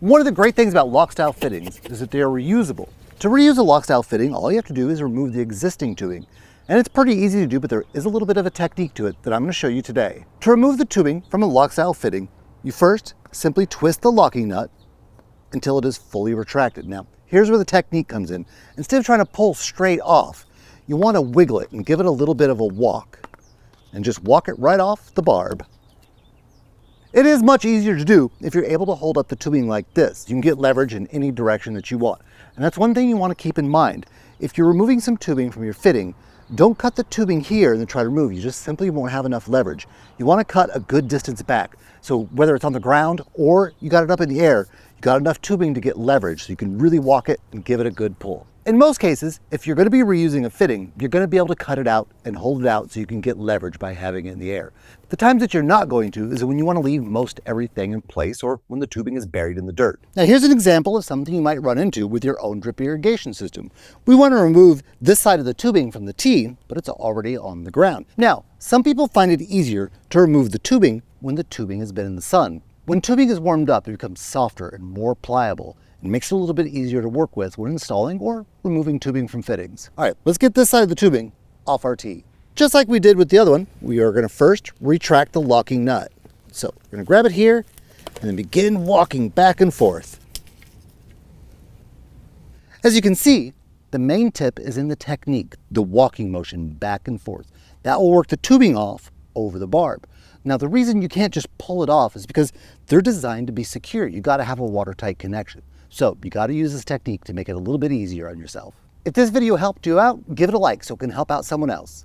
One of the great things about lock style fittings is that they are reusable. To reuse a lock style fitting, all you have to do is remove the existing tubing. And it's pretty easy to do, but there is a little bit of a technique to it that I'm going to show you today. To remove the tubing from a lock style fitting, you first simply twist the locking nut until it is fully retracted. Now, here's where the technique comes in. Instead of trying to pull straight off, you want to wiggle it and give it a little bit of a walk. And just walk it right off the barb. It is much easier to do if you're able to hold up the tubing like this. You can get leverage in any direction that you want. And that's one thing you want to keep in mind. If you're removing some tubing from your fitting, don't cut the tubing here and then try to remove. You just simply won't have enough leverage. You want to cut a good distance back. So whether it's on the ground or you got it up in the air, you got enough tubing to get leverage so you can really walk it and give it a good pull. In most cases, if you're going to be reusing a fitting, you're going to be able to cut it out and hold it out so you can get leverage by having it in the air. The times that you're not going to is when you want to leave most everything in place or when the tubing is buried in the dirt. Now here's an example of something you might run into with your own drip irrigation system. We want to remove this side of the tubing from the tee, but it's already on the ground. Now, some people find it easier to remove the tubing when the tubing has been in the sun. When tubing is warmed up, it becomes softer and more pliable. It makes it a little bit easier to work with when installing or removing tubing from fittings. All right, let's get this side of the tubing off our tee. Just like we did with the other one, we are going to first retract the locking nut. So we're going to grab it here and then begin walking back and forth. As you can see, the main tip is in the technique, the walking motion back and forth. That will work the tubing off over the barb. Now the reason you can't just pull it off is because they're designed to be secure. You got to have a watertight connection. So you got to use this technique to make it a little bit easier on yourself. If this video helped you out, give it a like so it can help out someone else.